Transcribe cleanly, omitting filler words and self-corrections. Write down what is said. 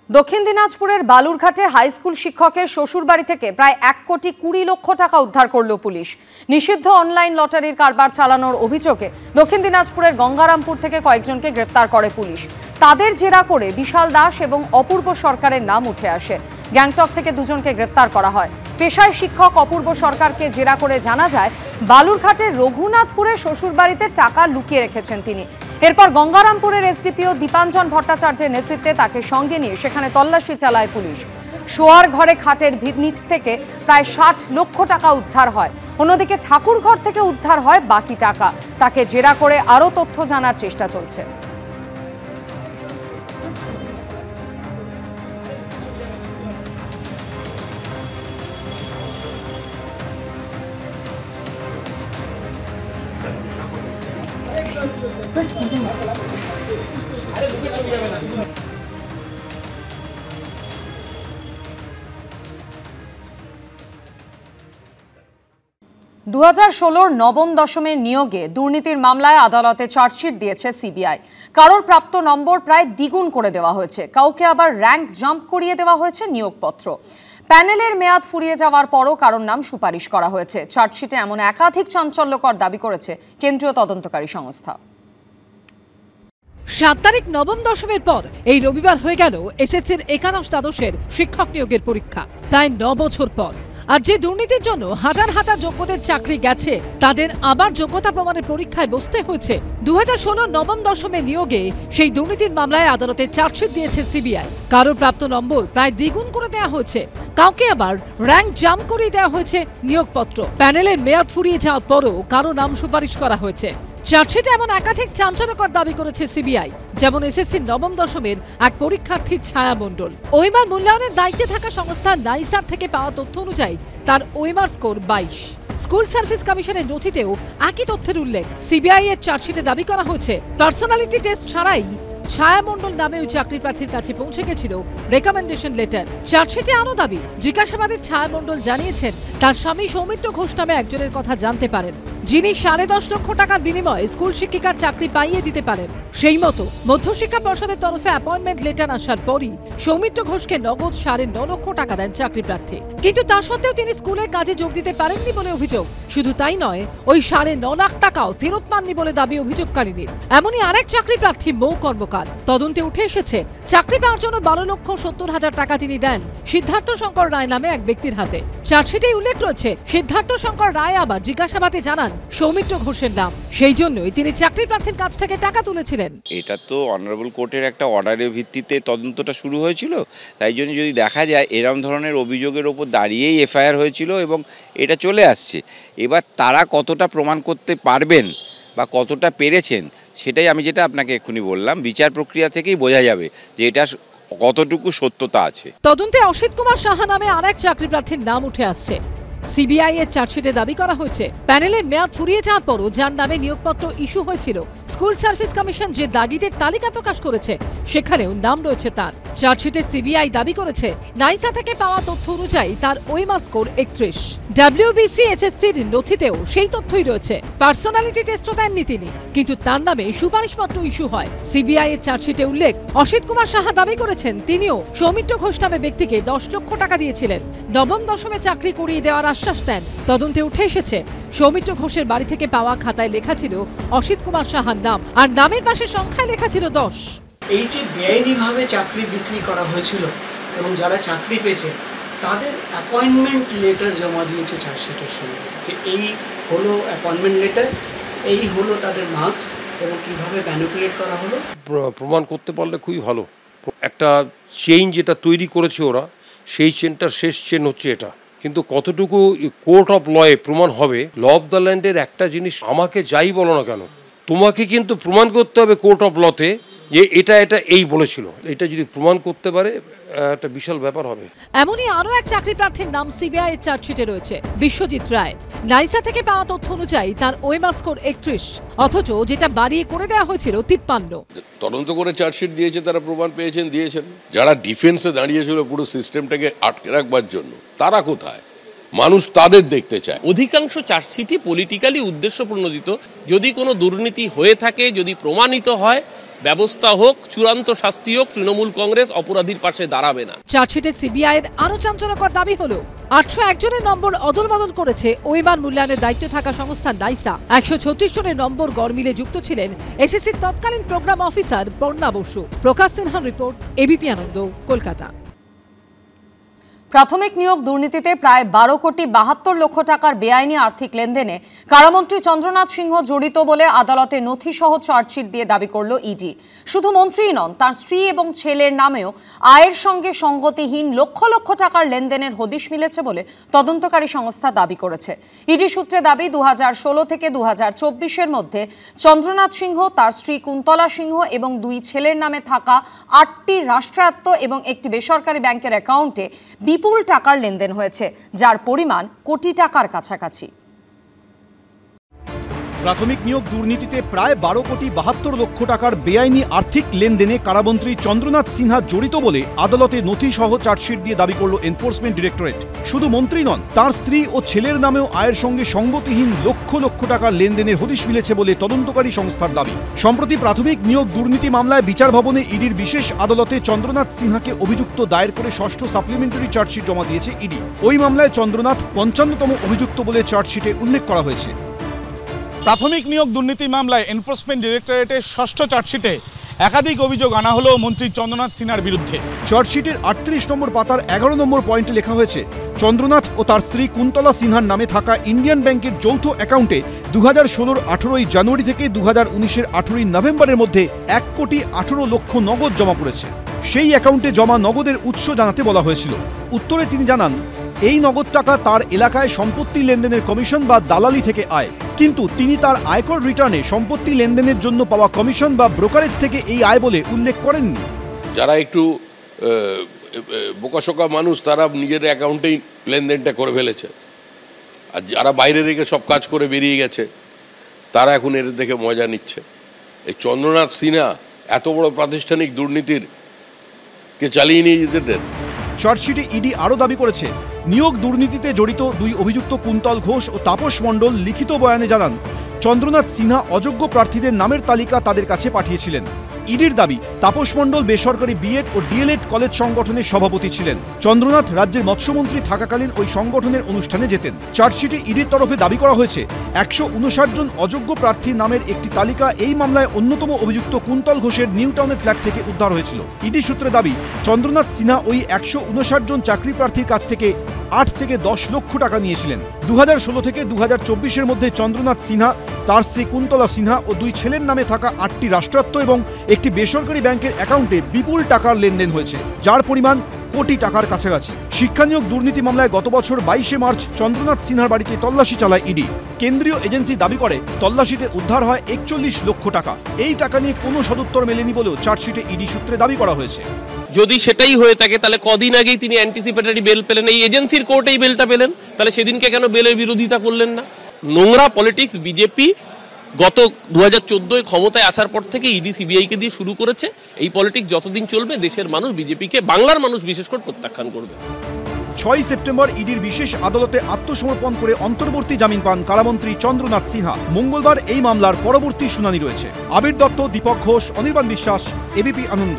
দক্ষিণ দিনাজপুরের বালুরঘাটে হাইস্কুল শিক্ষকের শ্বশুরবাড়ি থেকে প্রায় 1,20,00,000 টাকা উদ্ধার করল পুলিশ। নিষিদ্ধ অনলাইন লটারির কারবার চালানোর অভিযোগে দক্ষিণ দিনাজপুরের গঙ্গারামপুর থেকে কয়েকজনকে গ্রেফতার করে পুলিশ। তাদের জেরা করে বিশাল দাস এবং অপূর্ব সরকারের নাম উঠে আসে। গ্যাংটক থেকে দুজনকে গ্রেফতার করা হয়। পেশায় শিক্ষক অপূর্ব সরকারকে জেরা করে জানা যায় বালুরঘাটের রঘুনাথপুরে শ্বশুরবাড়িতে টাকা লুকিয়ে রেখেছেন তিনি। এরপর গঙ্গারামপুরের এসডিপিও দীপাঞ্জন ভট্টাচার্যের নেতৃত্বে তাকে সঙ্গে নিয়ে সেখানে তল্লাশি চালায় পুলিশ। শোয়ার ঘরে খাটের নিচ থেকে প্রায় 60 লক্ষ টাকা উদ্ধার হয়। অন্যদিকে ঠাকুরঘর থেকে উদ্ধার হয় বাকি টাকা। তাকে জেরা করে আরও তথ্য জানার চেষ্টা চলছে। নবম দশমের নিয়োগে দুর্নীতির মামলায় আদালতে চার্জশিট দিয়েছে সিবিআই। কারোর প্রাপ্ত নম্বর প্রায় দ্বিগুণ করে দেওয়া হয়েছে, কাউকে আবার র্যাঙ্ক জাম্প করিয়ে দেওয়া হয়েছে নিয়োগপত্র। প্যানেলের মেয়াদ ফুরিয়ে যাওয়ার পরও কারোর নাম সুপারিশ করা হয়েছে। চার্জশিটে এমন একাধিক চাঞ্চল্যকর দাবি করেছে কেন্দ্রীয় তদন্তকারী সংস্থা। 7 তারিখ নবম দশমের পর এই রবিবার হয়ে গেল এসএসসির একাদশ দ্বাদশের শিক্ষক নিয়োগের পরীক্ষা, প্রায় 9 বছর পর। আর যে দুর্নীতির জন্য হাজার হাজার যোগ্যদের চাকরি গেছে, তাদের আবার যোগ্যতা প্রমাণের পরীক্ষায় বসতে হয়েছে। 2016 নবম দশমে নিয়োগে সেই দুর্নীতির মামলায় আদালতে চার্জশিট দিয়েছে সিবিআই। কারোর প্রাপ্ত নম্বর প্রায় দ্বিগুণ করে দেওয়া হয়েছে, কাউকে আবার র্যাঙ্ক জাম্প করিয়ে দেওয়া হয়েছে নিয়োগপত্র। প্যানেলের মেয়াদ ফুরিয়ে যাওয়ার পরও কারো নাম সুপারিশ করা হয়েছে। চার্জশিটে এমন একাধিক চাঞ্চল্যকর দাবি করেছে সিবিআই, যেমন এসএসসি নবম দশমের এক পরীক্ষার্থী ছায়া মণ্ডল। ওএমআর মূল্যায়নের দায়িত্বে থাকা সংস্থা নাইসার থেকে পাওয়া তথ্য অনুযায়ী তার ওএমআর স্কোর 22। স্কুল সার্ভিস কমিশনের নথিতেও একই তথ্যের উল্লেখ। সিবিআই এর চার্জশিটে দাবি করা হয়েছে পার্সোনালিটি টেস্ট ছাড়াই ছায়া মণ্ডল নামে ওই চাকরি প্রার্থীর কাছে পৌঁছে গেছিল রেকমেন্ডেশন লেটার। চার্জশিটে আরও দাবি, জিজ্ঞাসাবাদে ছায়া মণ্ডল জানিয়েছেন তার স্বামী সৌমিত্র ঘোষ নামে একজনের কথা জানতে পারেন, যিনি 10.5 লক্ষ টাকার বিনিময়ে স্কুল শিক্ষিকার চাকরি পাইয়ে দিতে পারেন। সেই মতো মধ্যশিক্ষা পর্ষদের তরফে অ্যাপয়েন্টমেন্ট লেটার আসার পরই সৌমিত্র ঘোষকে নগদ 9.5 লক্ষ টাকা দেন চাকরি প্রার্থী। কিন্তু তা সত্ত্বেও তিনি স্কুলের কাজে যোগ দিতে পারেননি বলে অভিযোগ। শুধু তাই নয়, ওই 9.5 লাখ টাকাও ফেরত পাননি বলে দাবি অভিযোগকারীদের। এমনই আরেক চাকরি প্রার্থী মৌ কর্মকার। তদন্তে উঠে এসেছে চাকরি পাওয়ার জন্য 12,70,000 টাকা তিনি দেন সিদ্ধার্থ শঙ্কর রায় নামে এক ব্যক্তির হাতে। চার্জশিটে উল্লেখ রয়েছে সিদ্ধার্থ শঙ্কর রায় আবার জিজ্ঞাসাবাদে জানান সৌমিত্র ঘোষের নাম, সেই জন্যই তিনি চাকরি প্রার্থীর কাছ থেকে টাকা তুলেছিলেন। এটা তো অনারেবল কোর্টের একটা অর্ডারের ভিত্তিতে তদন্তটা শুরু হয়েছিল, তাই জন্য যদি দেখা যায় এরকম ধরনের অভিযোগের ওপর দাঁড়িয়েই এফআইআর হয়েছিল এবং এটা চলে আসছে। এবার তারা কতটা প্রমাণ করতে পারবেন বা কতটা পেরেছেন, সেটাই আমি যেটা আপনাকে এক্ষুনি বললাম, বিচার প্রক্রিয়া থেকেই বোঝা যাবে যে এটা কতটুকু সত্যতা আছে। তদন্তে অসিত কুমার সাহা নামে আরেক চাকরি প্রার্থীর নাম উঠে আসছে। সিবিআই এর চার্জশিটে দাবি করা হয়েছে প্যানেলের মেয়াদ ফুরিয়ে যাওয়ার পরও যার নামে নিয়োগপত্র ইস্যু হয়েছিল, স্কুল সার্ভিস কমিশন যে দাগিদের তালিকা প্রকাশ করেছে সেখানেও নাম রয়েছে তার। চার্জশিটে সিবিআই দাবি করেছে নাইসা থেকে পাওয়া তথ্য অনুযায়ী তার ওএমআর স্কোর 31। ডব্লিউবিসি এসএসসির নথিতেও সেই তথ্যই রয়েছে। পার্সোনালিটি টেস্টও দেননি তিনি, কিন্তু তার নামে সুপারিশপত্র ইস্যু হয়। সিবিআই এর চার্জশিটে উল্লেখ, অসিত কুমার সাহা দাবি করেছেন তিনিও সৌমিত্র ঘোষ নামে ব্যক্তিকে 10 লক্ষ টাকা দিয়েছিলেন, নবম দশমে চাকরি করিয়ে দেওয়ার আশ্বাস দেন। তদন্তে উঠে এসেছে সৌমিত্র ঘোষের বাড়ি থেকে পাওয়া খাতায় লেখা ছিল অসিত কুমার সাহার নাম, আর নামের পাশে সংখ্যায় লেখা ছিল 10। এই যে বেআইনিভাবে চাকরি বিক্রি করা হয়েছিল এবং যারা চাকরি পেয়েছে তাদের অ্যাপয়েন্টমেন্ট লেটার জমা দিয়েছে চার্জশিটের সঙ্গে, যে এই হলো অ্যাপয়েন্টমেন্ট লেটার, এই হলো তাদের মার্কস এবং কীভাবে ম্যানিপুলেট করা হলো প্রমাণ করতে পারলে খুবই ভালো। একটা চেইন যেটা তৈরি করেছে ওরা, সেই চেনটার শেষ চেন হচ্ছে এটা। কিন্তু কতটুকু কোর্ট অফ লয়ে প্রমাণ হবে, ল অফ দ্য ল্যান্ডের একটা জিনিস, আমাকে যাই বলো না কেন, তোমাকে কিন্তু প্রমাণ করতে হবে কোর্ট অফ লতে যে এটা এই বলেছিল। এটা যদি প্রমাণ করতে পারে একটা বিশাল ব্যাপার হবে। এমনই আরো এক চাকরি প্রার্থীর নাম সিবিআই এর চার্জশিটে রয়েছে, বিশ্বজিৎ রায়। নাইসা থেকে পাওয়া তথ্য অনুযায়ী তার ওএমআর স্কোর 31, অথচ যেটা বাড়িয়ে করে দেওয়া হয়েছিল 53। তদন্ত করে চার্জশিট দিয়েছে, তারা প্রমাণ দিয়েছেন। যারা ডিফেন্সে দাঁড়িয়েছিল পুরো সিস্টেমটাকে আটকে রাখবার জন্য, তারা কোথায়? মানুষ তাদের দেখতে চায়। অধিকাংশ চার্জশিটই পলিটিক্যালি উদ্দেশ্য প্রণোদিত। যদি কোনো দুর্নীতি হয়ে থাকে, যদি প্রমাণিত হয়, ব্যবস্থা হোক, চূড়ান্ত শাস্তি হোক, তৃণমূল কংগ্রেস অপরাধীর পাশে দাঁড়াবে না। চার্জশিটে সিবিআই এর আরো চাঞ্চল্যকর দাবি হলো 801 জনের নম্বর অদল বদল করেছে ওইমান মূল্যায়নের দায়িত্বে থাকা সংস্থা নাইসা। 136 জনের নম্বর গড়মিলে যুক্ত ছিলেন এসএসসির তৎকালীন প্রোগ্রাম অফিসার বর্ণা বসু। প্রকাশ সিনহার রিপোর্ট, এবিপি আনন্দ, কলকাতা। প্রাথমিক নিয়োগ দুর্নীতিতে প্রায় 12 কোটি 72 লক্ষ টাকার বেআইনি আর্থিক লেনদেনে কারামন্ত্রী চন্দ্রনাথ সিংহ জড়িত বলে আদালতে নথিসহ চার্জশিট দিয়ে দাবি করল ইডি। শুধু মন্ত্রীই নন, তার স্ত্রী এবং ছেলের নামেও আয়ের সঙ্গে সঙ্গতিহীন লক্ষ লক্ষ টাকার লেনদেনের হদিশ মিলেছে বলে তদন্তকারী সংস্থা দাবি করেছে। ইডি সূত্রে দাবি 2016 থেকে 2024-এর মধ্যে চন্দ্রনাথ সিংহ, তার স্ত্রী কুন্তলা সিংহ এবং 2 ছেলের নামে থাকা 8টি রাষ্ট্রায়ত্ত এবং একটি বেসরকারি ব্যাংকের অ্যাকাউন্টে বিপুল টাকার লেনদেন হয়েছে, যার পরিমাণ কোটি টাকার কাছাকাছি। প্রাথমিক নিয়োগ দুর্নীতিতে প্রায় 12 কোটি 72 লক্ষ টাকার বেআইনি আর্থিক লেনদেনে কারামন্ত্রী চন্দ্রনাথ সিনহা জড়িত বলে আদালতে নথিসহ চার্জশিট দিয়ে দাবি করল এনফোর্সমেন্ট ডিরেক্টরেট। শুধু মন্ত্রী নন, তার স্ত্রী ও ছেলের নামেও আয়ের সঙ্গে সঙ্গতিহীন লক্ষ লক্ষ টাকার লেনদেনের হদিশ মিলেছে বলে তদন্তকারী সংস্থার দাবি। সম্প্রতি প্রাথমিক নিয়োগ দুর্নীতি মামলায় বিচার ভবনে ইডির বিশেষ আদালতে চন্দ্রনাথ সিনহাকে অভিযুক্ত দায়ের করে 6ষ্ঠ সাপ্লিমেন্টারি চার্জশিট জমা দিয়েছে ইডি। ওই মামলায় চন্দ্রনাথ 55তম অভিযুক্ত বলে চার্জশিটে উল্লেখ করা হয়েছে। প্রাথমিক নিয়োগ দুর্নীতি মামলায় এনফোর্সমেন্ট ডিরেক্টরেটের 6ষ্ঠ চার্জশিটে একাধিক অভিযোগ আনা হলো মন্ত্রী চন্দ্রনাথ সিনহার বিরুদ্ধে। চার্জশিটের 38 নম্বর পাতার 11 নম্বর পয়েন্টে লেখা হয়েছে, চন্দ্রনাথ ও তার স্ত্রী কুন্তলা সিনহার নামে থাকা ইন্ডিয়ান ব্যাংকের যৌথ অ্যাকাউন্টে 2016-র 18ই জানুয়ারি থেকে 2019-এর 18ই নভেম্বরের মধ্যে 1 কোটি 18 লক্ষ নগদ জমা পড়েছে। সেই অ্যাকাউন্টে জমা নগদের উৎস জানাতে বলা হয়েছিল। উত্তরে তিনি জানান, এই নগদ টাকা তার এলাকায় সম্পত্তি লেনদেনের কমিশন বা দালালি থেকে আয়, কিন্তু তিনি তার আয়কর রিটার্নে সম্পত্তি লেনদেনের জন্য পাওয়া কমিশন বা ব্রোকারেজ থেকে এই আয় বলে উল্লেখ করেননি। যারা একটু বোকাশোকা মানুষ তারা নিজের অ্যাকাউন্টেই লেনদেনটা করে ফেলেছে, আর যারা বাইরে রেখে সব কাজ করে বেরিয়ে গেছে তারা এখন এদের দেখে মজা নিচ্ছে। এই চন্দ্রনাথ সিনহা এত বড় প্রাতিষ্ঠানিক দুর্নীতির কে চালিয়ে নিয়ে যেতে। চার্জশিটে ইডি আরও দাবি করেছে, নিয়োগ দুর্নীতিতে জড়িত 2 অভিযুক্ত কুন্তল ঘোষ ও তাপস মণ্ডল লিখিত বয়ানে জানান, চন্দ্রনাথ সিনহা অযোগ্য প্রার্থীদের নামের তালিকা তাদের কাছে পাঠিয়েছিলেন। ইডির দাবি, তাপস মণ্ডল বেসরকারি বিএড ও ডিএলএড কলেজ সংগঠনের সভাপতি ছিলেন। চন্দ্রনাথ রাজ্যের মৎস্যমন্ত্রী থাকাকালীন ওই সংগঠনের অনুষ্ঠানে যেতেন। চার্জশিটে ইডির তরফে দাবি করা হয়েছে, 159 জন অযোগ্য প্রার্থীর নামের একটি তালিকা এই মামলায় অন্যতম অভিযুক্ত কুন্তল ঘোষের নিউ টাউনের ফ্ল্যাট থেকে উদ্ধার হয়েছিল। ইডি সূত্রে দাবি, চন্দ্রনাথ সিনহা ওই 159 জন চাকরি প্রার্থীর কাছ থেকে 8 থেকে 10 লক্ষ টাকা নিয়েছিলেন। 2016 থেকে 2024-এর মধ্যে চন্দ্রনাথ সিনহা, তার স্ত্রী কুন্তলা সিনহা ও 2 ছেলের নামে থাকা 8টি রাষ্ট্রায়ত্ত এবং একটি বেসরকারি ব্যাংকের অ্যাকাউন্টে বিপুল টাকার লেনদেন হয়েছে, যার পরিমাণ কোটি টাকার কাছাকাছি। শিক্ষা নিয়োগ দুর্নীতি মামলায় গত বছর 22শে মার্চ চন্দ্রনাথ সিনহার বাড়িতে তল্লাশি চালায় ইডি। কেন্দ্রীয় এজেন্সি দাবি করে, তল্লাশিতে উদ্ধার হয় 41 লক্ষ টাকা। এই টাকা নিয়ে কোনো সদুত্তর মেলেনি বলেও চার্জশিটে ইডি সূত্রে দাবি করা হয়েছে। যদি সেটাই হয়ে থাকে তাহলে কদিন আগেই তিনি অ্যান্টিসিপেটরি বেল পেলেন, এই এজেন্সির কোর্টেই বেলটা পেলেন, তাহলে সেদিনকে কেন বেলের বিরোধিতা করলেন না? নোংরা পলিটিক্স বিজেপি গত 2014 ক্ষমতায় আসার পর থেকে ইডি সিবিআইকে দিয়ে শুরু করেছে। এই পলিটিক্স যতদিন চলবে দেশের মানুষ বিজেপিকে, বাংলার মানুষ বিশেষ করে, প্রত্যাখ্যান করবে। 6 সেপ্টেম্বর ইডির বিশেষ আদালতে আত্মসমর্পণ করে অন্তর্বর্তী জামিন পান কারামন্ত্রী চন্দ্রনাথ সিনহা। মঙ্গলবার এই মামলার পরবর্তী শুনানি রয়েছে। আবির দত্ত, দীপক ঘোষ, অনির্বাণ বিশ্বাস, এবিপি আনন্দ।